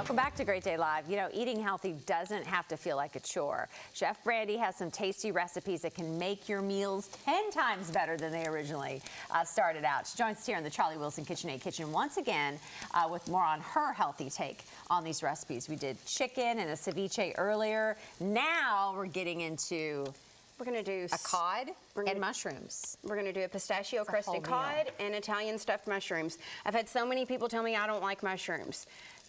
Welcome back to Great Day Live. You know, eating healthy doesn't have to feel like a chore. Chef Brandi has some tasty recipes that can make your meals 10 times better than they originally started out. She joins us here in the Charlie Wilson KitchenAid kitchen once again with more on her healthy take on these recipes. We did chicken and a ceviche earlier. Now we're getting into we're going to do a cod and mushrooms. We're going to do a pistachio crusted cod and Italian stuffed mushrooms. I've had so many people tell me I don't like mushrooms.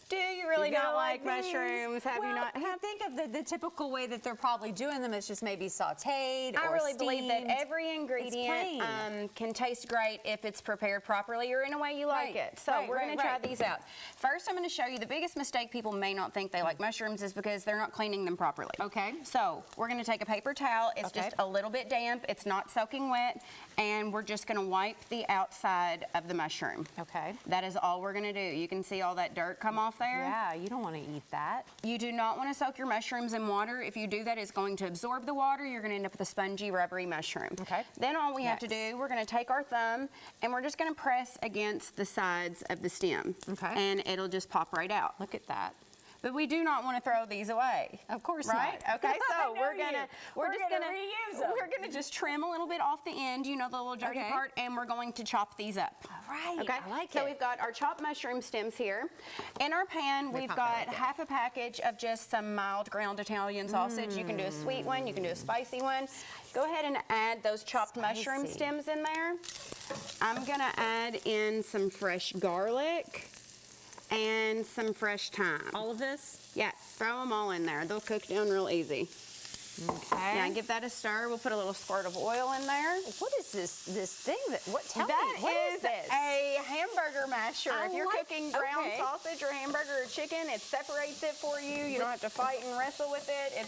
Do you really not like mushrooms? Have you not? I think of the typical way that they're probably doing them is just maybe sauteed I or really steamed. believe that every ingredient can taste great if it's prepared properly or in a way you like it. So we're going to try these out. First, I'm going to show you the biggest mistake people may not think they like mushrooms is because they're not cleaning them properly. Okay. So we're going to take a paper towel. It's just a little bit damp. It's not soaking wet. And we're just going to wipe the outside of the mushroom. Okay. That is all we're going to do. You can see all that dirt come off there. Yeah, you don't want to eat that. You do not want to soak your mushrooms in water. If you do that, it's going to absorb the water. You're going to end up with a spongy, rubbery mushroom. Okay. Then all we have to do, we're going to take our thumb and we're just going to press against the sides of the stem. Okay. And it'll just pop right out. Look at that. But we do not want to throw these away. Of course not. Okay, so we're gonna reuse them. We're gonna just trim a little bit off the end, you know, the little dirty part, and we're going to chop these up. All right. Okay. I like it. So we've got our chopped mushroom stems here. In our pan, we've got half a package of just some mild ground Italian sausage. You can do a sweet one, you can do a spicy one. Go ahead and add those chopped mushroom stems in there. I'm gonna add in some fresh garlic and some fresh thyme. All of this? Yeah, throw them all in there. They'll cook down real easy. Okay. Now give that a stir. We'll put a little squirt of oil in there. What is this thing that, tell me, what is this? A hamburger masher. If you're cooking ground sausage or hamburger or chicken, it separates it for you. You don't have to fight and wrestle with it.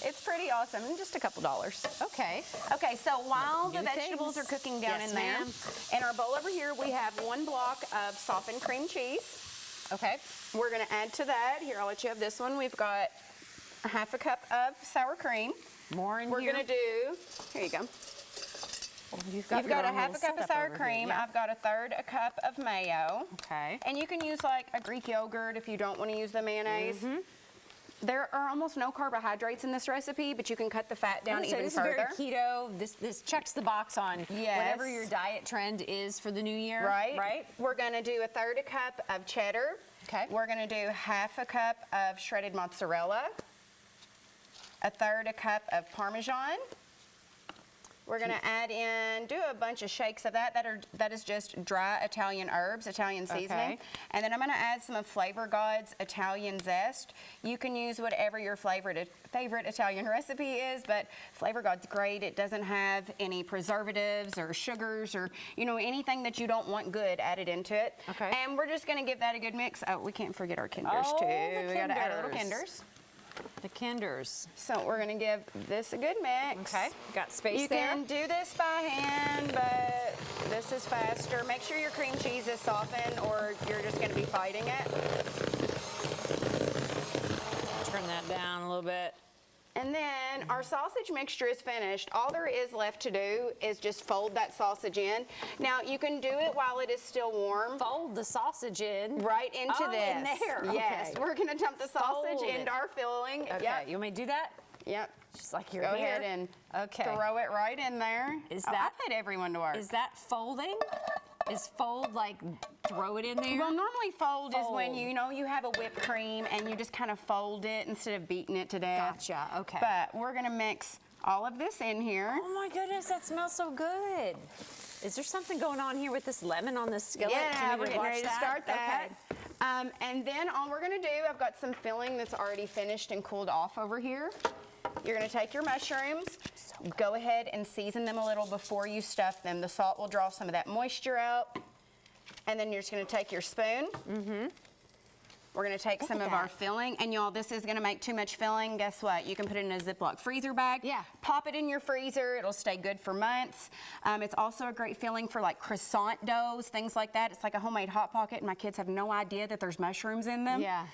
It's pretty awesome. Just a couple dollars. Okay. Okay, so while the vegetables are cooking down in there, in our bowl over here, we have 1 block of softened cream cheese. Okay. We're going to add to that. Here, I'll let you have this one. We've got a half a cup of sour cream. More in here. We're going to do, here you go. You've got a half a cup of sour cream. I've got a third a cup of mayo. Okay. And you can use like a Greek yogurt if you don't want to use the mayonnaise. There are almost no carbohydrates in this recipe, but you can cut the fat down even further. This is very keto. This checks the box on whatever your diet trend is for the new year. Right. We're going to do a third a cup of cheddar. Okay. We're going to do half a cup of shredded mozzarella. A third a cup of Parmesan. We're going to add in, do a bunch of shakes of that. That is just dry Italian herbs, Italian seasoning. And then I'm going to add some of Flavor God's Italian zest. You can use whatever your favorite Italian recipe is, but Flavor God's great. It doesn't have any preservatives or sugars or, you know, anything that you don't want good added into it. Okay. And we're just going to give that a good mix. Oh, we can't forget our Kinders too. We got to add a little Kinders. The Kinders. So we're going to give this a good mix. Okay, got space there. You can do this by hand, but this is faster. Make sure your cream cheese is softened or you're just going to be fighting it. Turn that down a little bit. And then our sausage mixture is finished. All there is left to do is just fold that sausage in. Now, you can do it while it is still warm. Fold the sausage in. Right into this. In there. Yes, we're going to dump the sausage into our filling. Okay, you want me to do that? Yep. Just like you're Go ahead and throw it right in there. I put everyone to work. Is that folding? Is fold like throw it in there? Well, normally fold is when you have a whipped cream and you just kind of fold it instead of beating it to death. Gotcha, okay. But we're going to mix all of this in here. Oh my goodness, that smells so good. Is there something going on here with this lemon on the skillet? Yeah, we're getting ready to start that. Okay. And then all we're going to do, I've got some filling that's already finished and cooled off over here. You're going to take your mushrooms, go ahead and season them a little before you stuff them. The salt will draw some of that moisture out. And then you're just going to take your spoon. We're going to take some of our filling. And y'all, this is going to make too much filling. Guess what? You can put it in a Ziploc freezer bag. Yeah. Pop it in your freezer. It'll stay good for months. It's also a great filling for like croissant doughs, things like that. It's like a homemade Hot Pocket, and my kids have no idea that there's mushrooms in them. Yeah.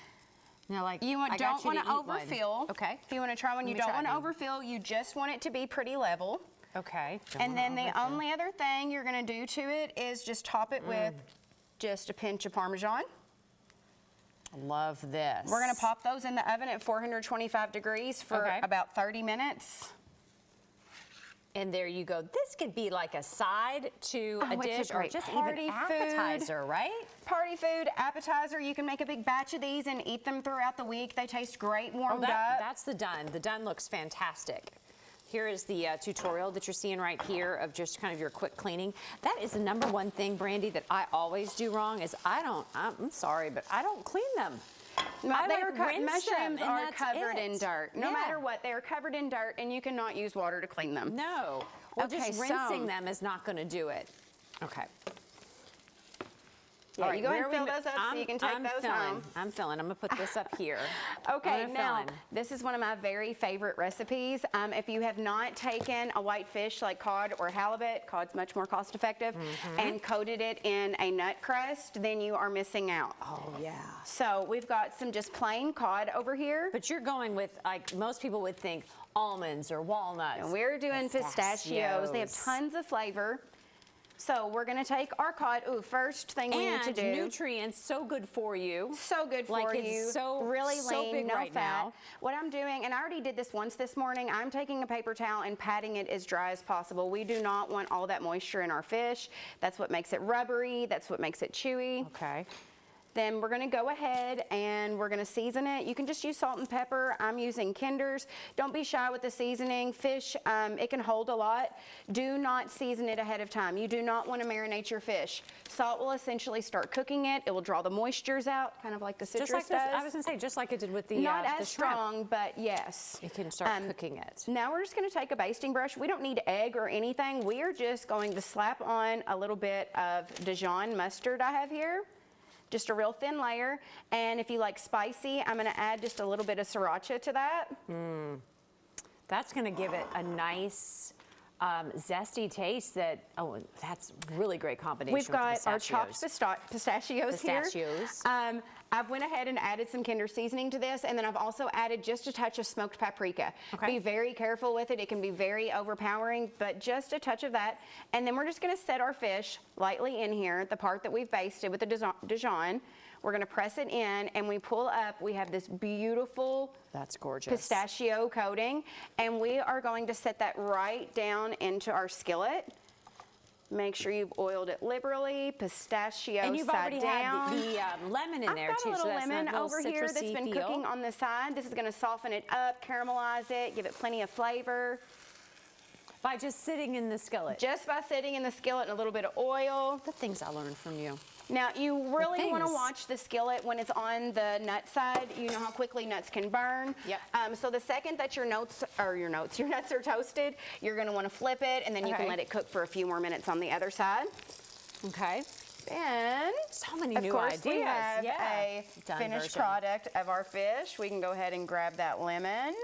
Now, like, you don't want to overfill. Okay. If you want to try one, you don't want to overfill. You just want it to be pretty level. Okay. And then the only other thing you're going to do to it is just top it with just a pinch of Parmesan. Love this. We're gonna pop those in the oven at 425 degrees for about 30 minutes. And there you go. This could be like a side to a dish or just even appetizer, right? Party food, appetizer. You can make a big batch of these and eat them throughout the week. They taste great warmed up. That's the done. The done looks fantastic. Here is the tutorial that you're seeing right here of just kind of your quick cleaning. That is the number one thing, Brandi, that I always do wrong is I'm sorry, but I don't clean them. Mushrooms are covered in dirt. No matter what, they are covered in dirt, and you cannot use water to clean them. No. Well, just rinsing them is not going to do it. Okay. Yeah, right, you go ahead and fill those up so you can take those home. I'm filling. I'm going to put this up here. Okay, now, this is one of my very favorite recipes. If you have not taken a white fish like cod or halibut, cod's much more cost effective, and coated it in a nut crust, then you are missing out. Oh, yeah. So we've got some just plain cod over here. But you're going with, like most people would think, almonds or walnuts. And we're doing pistachios. They have tons of flavor. So we're gonna take our cod. Ooh, first thing we need to do. Nutrients, so good for you. So good for you. It's so really lean, no right fat. Now. What I'm doing, and I already did this once this morning, I'm taking a paper towel and patting it as dry as possible. We do not want all that moisture in our fish. That's what makes it rubbery. That's what makes it chewy. Okay. Then we're gonna go ahead and we're gonna season it. You can just use salt and pepper. I'm using Kinder's. Don't be shy with the seasoning. Fish, it can hold a lot. Do not season it ahead of time. You do not wanna marinate your fish. Salt will essentially start cooking it. It will draw the moistures out, kind of like the citrus just like does. This, I was gonna say, just like it did with the Not as the strong, but yes. You can start cooking it. Now we're just gonna take a basting brush. We don't need egg or anything. We are just going to slap on a little bit of Dijon mustard I have here. Just a real thin layer, and if you like spicy, I'm gonna add just a little bit of sriracha to that. That's gonna give it a nice zesty taste that's really great combination. We've got with our chopped pistachios here. I've went ahead and added some Kinder seasoning to this, and then I've also added just a touch of smoked paprika. Be very careful with it. It can be very overpowering, but just a touch of that. And then we're just gonna set our fish lightly in here, the part that we've basted with the Dijon. We're gonna press it in, and we pull up. We have this beautiful That's gorgeous. pistachio coating, and we are going to set that right down into our skillet. Make sure you've oiled it liberally, pistachio and you've side already down. had the lemon in there I've got too. a little so that's lemon a little over here that's been cooking on the side. This is gonna soften it up, caramelize it, give it plenty of flavor. By just sitting in the skillet. Just by sitting in the skillet and a little bit of oil. The things I learned from you. Now, you really want to watch the skillet when it's on the nut side. You know how quickly nuts can burn. Yep. So the second that your nuts are toasted, you're going to want to flip it, and then you can let it cook for a few more minutes on the other side. Okay. And so many new of course, ideas. We have a finished product of our fish. We can go ahead and grab that lemon.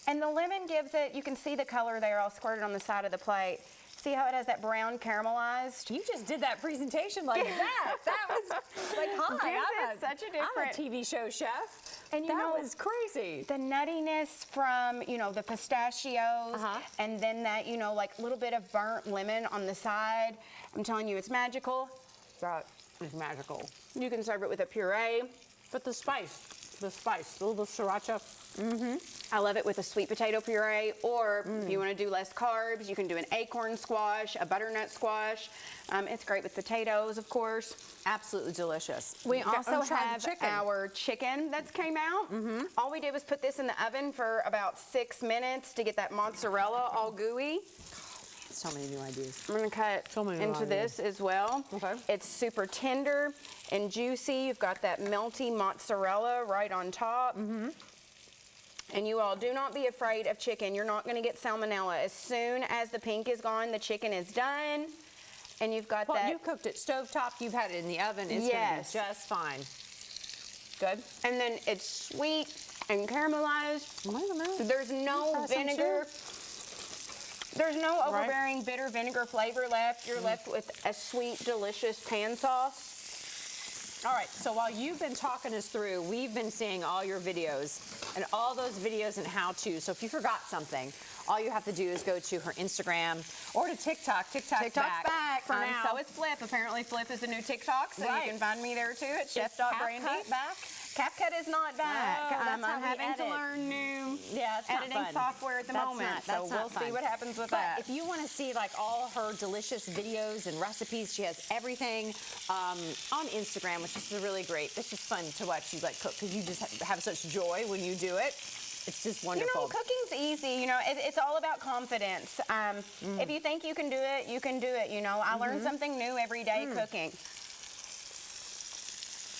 And the lemon gives it, you can see the color there all squirted on the side of the plate. See how it has that brown caramelized? You just did that presentation like that. That was like, hi, I'm a TV show chef. And that was crazy. The nuttiness from, the pistachios, and then that, like little bit of burnt lemon on the side. I'm telling you, it's magical. That is magical. You can serve it with a puree. But the spice, a little sriracha. I love it with a sweet potato puree, or if you want to do less carbs, you can do an acorn squash, a butternut squash. It's great with potatoes, of course. Absolutely delicious. We also have our chicken that's came out. All we did was put this in the oven for about 6 minutes to get that mozzarella all gooey. So many new ideas. I'm going to cut into this as well. Okay. It's super tender and juicy. You've got that melty mozzarella right on top. And you all do not be afraid of chicken. You're not going to get salmonella. As soon as the pink is gone, the chicken is done. And you've got that. You've cooked it stovetop. You've had it in the oven. It's going to be just fine. Good. And then it's sweet and caramelized. Wait a minute. There's no vinegar. There's no overbearing bitter vinegar flavor left. You're left with a sweet, delicious pan sauce. All right, so while you've been talking us through, we've been seeing all your videos and all those videos and how-to. So if you forgot something, all you have to do is go to her Instagram or to TikTok. TikTok's back for now. So is Flip. Apparently Flip is a new TikTok, so Right. you can find me there too at Is chef.brandi. CapCut back? CapCut is not back. Oh, that's how I'm we having to edit. learn new Yeah, it's not editing fun. software at the That's moment, not- so that's we'll not fun. see what happens with But that. if you want to see like all her delicious videos and recipes, she has everything on Instagram, which is really great. It's just fun to watch you like cook because you just have such joy when you do it. It's just wonderful. You know, cooking's easy. You know, it's all about confidence. If you think you can do it, you can do it. You know, I learn something new every day cooking.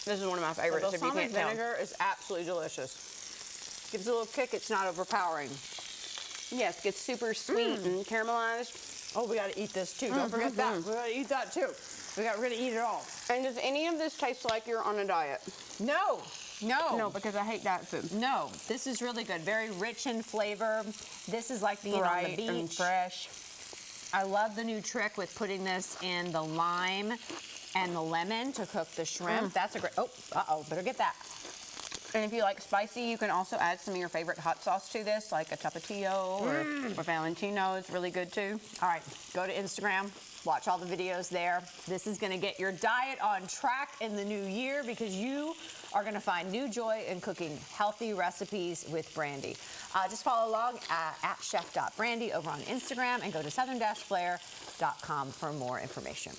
This is one of my favorites, if you balsamic can't tell. vinegar is absolutely delicious. Gives a little kick. It's not overpowering. Yes, gets super sweet and caramelized. Oh, we got to eat this too. Don't forget that. We got to eat that too. We're going to eat it all. And does any of this taste like you're on a diet? No. No, because I hate diet food. No, this is really good. Very rich in flavor. This is like being on the beach. and fresh. I love the new trick with putting this in the lime and the lemon to cook the shrimp. That's a great, better get that. And if you like spicy, you can also add some of your favorite hot sauce to this, like a Tapatio or Valentino. It's really good too. All right, go to Instagram, watch all the videos there. This is gonna get your diet on track in the new year because you are gonna find new joy in cooking healthy recipes with Brandi. Just follow along at chef.brandi over on Instagram and go to southern-flair.com for more information.